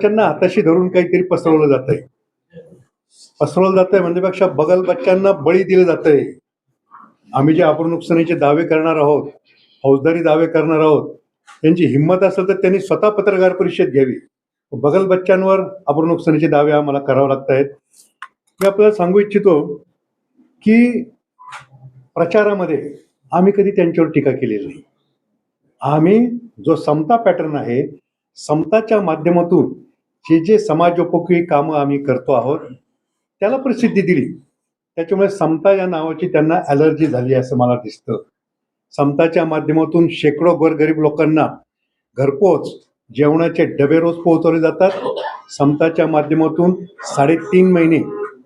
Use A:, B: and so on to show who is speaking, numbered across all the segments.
A: बच्चांना हाताशी धरून काहीतरी पसरवलं जातंय म्हणण्यापेक्षा बगल बच्चांना बळी दिलं जातंय. आम्ही जे अपूर्ण नुकसानीचे दावे करणार आहोत, फौजदारी दावे करणार आहोत, त्यांची हिंमत असेल तर त्यांनी स्वतः पत्रकार परिषद घ्यावी. बगल बच्चांवर अपूर्ण नुकसानीचे दावे आम्हाला करावे लागत आहेत. मी आपल्याला सांगू इच्छितो की प्रचारामध्ये आम्ही कधी त्यांच्यावर टीका केलेली नाही. आम्ही जो समता पॅटर्न आहे, समताच्या माध्यमातून जे समाजोपयोगी कामं आम्ही करतो आहोत त्याला प्रसिद्धी दिली. त्याच्यामुळे समता या नावाची त्यांना ॲलर्जी झाली असं मला दिसतं. समताच्या माध्यमातून शेकडो गोरगरीब लोकांना घरपोच जेवणाचे डबे रोज पोहोचवले जातात. समताच्या माध्यमातून 3.5 महिने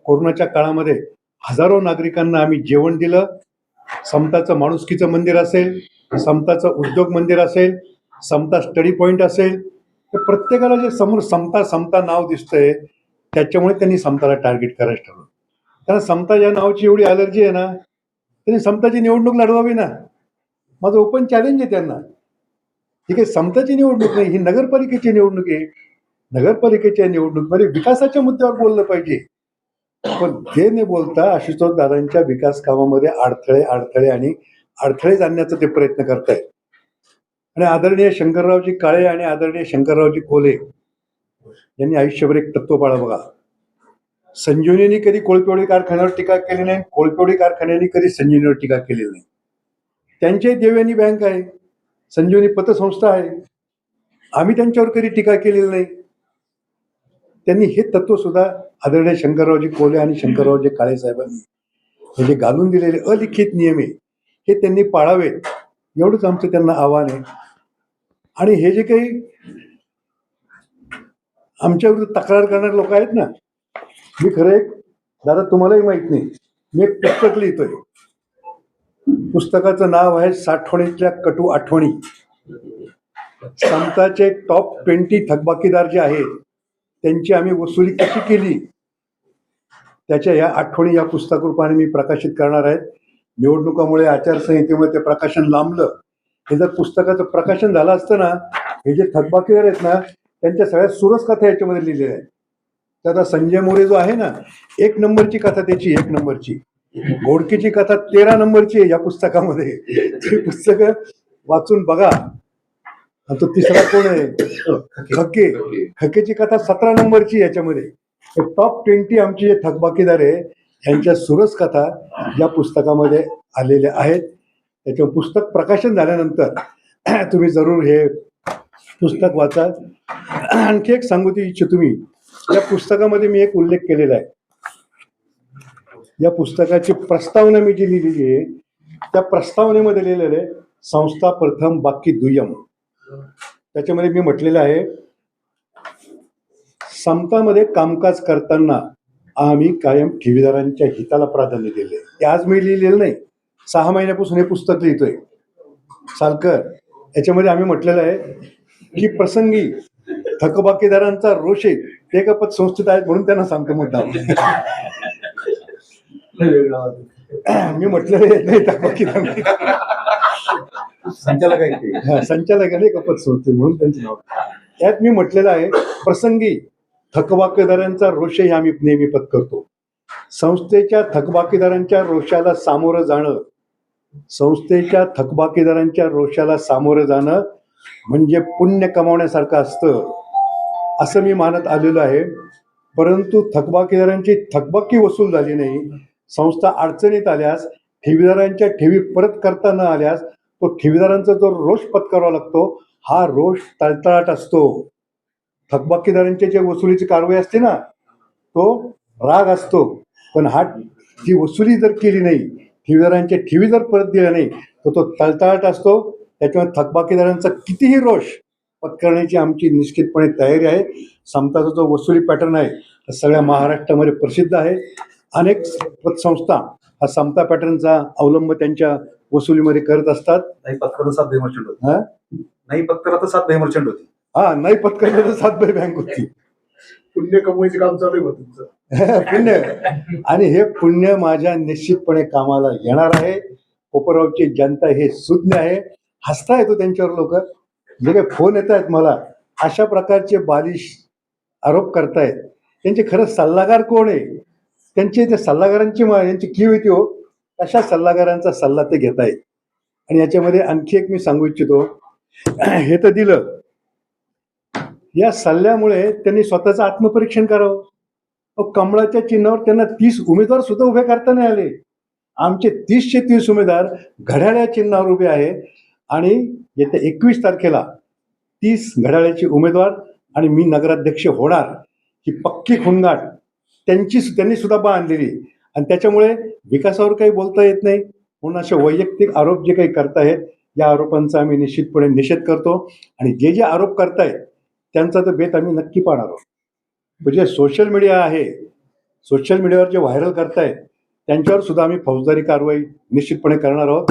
A: कोरोनाच्या काळामध्ये हजारो नागरिकांना आम्ही जेवण दिलं. समताचं माणुसकीचं मंदिर असेल, समताचं उद्योग मंदिर असेल, समता स्टडी पॉईंट असेल, तर प्रत्येकाला जे समोर समता समता नाव दिसतंय त्याच्यामुळे त्यांनी समताला टार्गेट करायचं ठरवलं. कारण समता या नावाची एवढी ॲलर्जी आहे ना, त्यांनी समताची निवडणूक लढवावी ना. माझं ओपन चॅलेंज आहे त्यांना. ठीक आहे, समताची निवडणूक नाही, ही नगरपालिकेची निवडणूक आहे. नगरपालिकेच्या निवडणुकीमध्ये विकासाच्या मुद्द्यावर बोललं पाहिजे. पण ते न बोलता आशुतोष दादांच्या विकास कामामध्ये अडथळे आणण्याचा ते प्रयत्न करतायत. आणि आदरणीय शंकररावजी काळे आणि आदरणीय शंकररावजी कोले यांनी आयुष्यभर एक तत्व पाळलं बघा. संजीवनीने कधी कोळपेवाडी कारखान्यावर टीका केली नाही, कोळपेवाडी कारखान्याने कधी संजीवनीवर टीका केलेली नाही. त्यांच्याही देवयानी बँक आहे, संजीवनी पतसंस्था आहे, आम्ही त्यांच्यावर कधी टीका केलेली नाही. त्यांनी हे तत्व सुद्धा आदरणीय शंकररावजी कोले आणि शंकररावजी काळे साहेबांनी हे जे घालून दिलेले अलिखित नियम आहे हे त्यांनी पाळावेत, एवढंच आमचं त्यांना आव्हान आहे. आणि हे जे काही आमच्या विरुद्ध तक्रार करणारे लोक आहेत ना, मी खरं एक दादा तुम्हालाही माहित नाही, मी एक पुस्तक लिहितोय. पुस्तकाचं नाव आहे साठवणीतल्या कटू आठवणी. समताचे टॉप 20 थकबाकीदार जे आहेत त्यांची आम्ही वसुली कशी केली त्याच्या या आठवणी या पुस्तक रूपाने मी प्रकाशित करणार आहेत. निवडणुकामुळे आचारसंहितेमुळे ते प्रकाशन लांबलं. हे जर पुस्तकाचं प्रकाशन झालं असतं ना, हे जे थकबाकीदार आहेत ना त्यांच्या सगळ्या सुरस कथा याच्यामध्ये लिहिलेल्या आहेत. तर आता संजय मोरे जो आहे ना, 1 नंबरची कथा त्याची, 1 नंबरची. घोडकीची कथा 13 नंबरची आहे या पुस्तकामध्ये. ती पुस्तकं वाचून बघा. तो तिसरा कोण आहे, खकेची कथा 17 नंबरची याच्यामध्ये. टॉप 20 आमचे जे थकबाकीदार आहे यांच्या सुरस कथा या पुस्तकामध्ये आलेल्या आहेत. त्याच्यावर पुस्तक प्रकाशन झाल्यानंतर तुम्ही जरूर हे पुस्तक वाचा. आणखी एक सांगू इच्छितो मी, या पुस्तकामध्ये मी एक उल्लेख केलेला आहे. या पुस्तकाची प्रस्तावना मी जी लिहिलेली आहे त्या प्रस्तावनेमध्ये लिहिलेलं आहे संस्था प्रथम बाकी दुय्यम. त्याच्यामध्ये मी म्हटलेलं आहे, समतामध्ये कामकाज करताना आम्ही कायम ठेवीदारांच्या हिताला प्राधान्य दिले. ते आज मी लिहिलेलं नाही, 6 महिन्यापासून हे पुस्तक लिहितोय सालकर. याच्यामध्ये आम्ही म्हटलेलं आहे की प्रसंगी थकबाकीदारांचा रोष आहे ते का पतसंस्थेत आहेत म्हणून त्यांना सांगतो मुद्दाम. मी म्हटलेलं नाही थकबाकीदार संचालक आहे का पतसंस्थे म्हणून त्यांचं नाव. त्यात मी म्हटलेलं आहे प्रसंगी थकबाकीदारांचा रोष हे आम्ही नेहमी पत्करतो. संस्थेच्या थकबाकीदारांच्या रोषाला सामोरं जाणं, संस्थेच्या थकबाकीदारांच्या रोषाला सामोरं जाणं म्हणजे पुण्य कमावण्यासारखं असतं असं मी मानत आलेलो आहे. परंतु थकबाकीदारांची थकबाकी वसूल झाली नाही, संस्था अडचणीत आल्यास, ठेवीदारांच्या ठेवी परत करता न आल्यास तो ठेवीदारांचा जो रोष पत्करावा लागतो हा रोष तळतळाट असतो. थकबाकीदारांच्या जे वसुलीची कारवाई असते ना तो राग असतो. पण ती वसुली जर केली नाही, ठेवीदारांच्या ठेवी जर परत दिल्या नाही तर तो तळतळाट असतो. त्याच्यामुळे थकबाकीदारांचा कितीही रोष पत्करण्याची आमची निश्चितपणे तयारी आहे. समताचा जो वसुली पॅटर्न आहे सगळ्या महाराष्ट्रामध्ये प्रसिद्ध आहे. अनेक पतसंस्था हा समता पॅटर्नचा अवलंब त्यांच्या वसुलीमध्ये करत असतात.
B: नाही पत्करात 7 बाय मर्चंट होती. नाही पत्करात 7 बाय मर्चंट होती.
A: नाही पत्करात 7 बाय बँक होती.
C: पुण्य कमवायचं काम चालू आहे तुमचं.
A: पुण्य आणि हे पुण्य माझ्या निश्चितपणे कामाला येणार आहे. कोपरगावची जनता हे सुज्ञ आहे. हसता येतो त्यांच्यावर लोक जे काही फोन येत आहेत मला, अशा प्रकारचे बालिश आरोप करतायत त्यांचे खरं सल्लागार कोण आहे, त्यांचे त्या सल्लागारांची यांची कीव येते हो, अशा सल्लागारांचा सल्ला ते घेत आहेत. आणि याच्यामध्ये आणखी एक मी सांगू इच्छितो, हे तर दिलं, या सल्ल्यामुळे त्यांनी स्वतःचं आत्मपरीक्षण करावं. कमळाच्या चिन्हावर त्यांना 30 उमेदवार सुद्धा उभे करता नाही आले. आमचे 30चे 30 उमेदवार घड्याळ्या चिन्हावर उभे आहे आणि येत्या 21 तारखेला 30 घड्याळ्याचे उमेदवार आणि मी नगराध्यक्ष होणार ही पक्की खुणगाठ त्यांनी सुद्धा बांधलेली. आणि त्याच्यामुळे विकासावर काही बोलता येत नाही म्हणून असे वैयक्तिक आरोप जे काही करतायत या आरोपांचा आम्ही निश्चितपणे निषेध करतो. आणि जे जे आरोप करतायत त्यांचा तर बेत आम्ही नक्की पाहणार आहोत. म्हणजे सोशल मीडिया आहे, सोशल मीडियावर जे व्हायरल करतायत त्यांच्यावर सुद्धा आम्ही फौजदारी कारवाई निश्चितपणे करणार आहोत.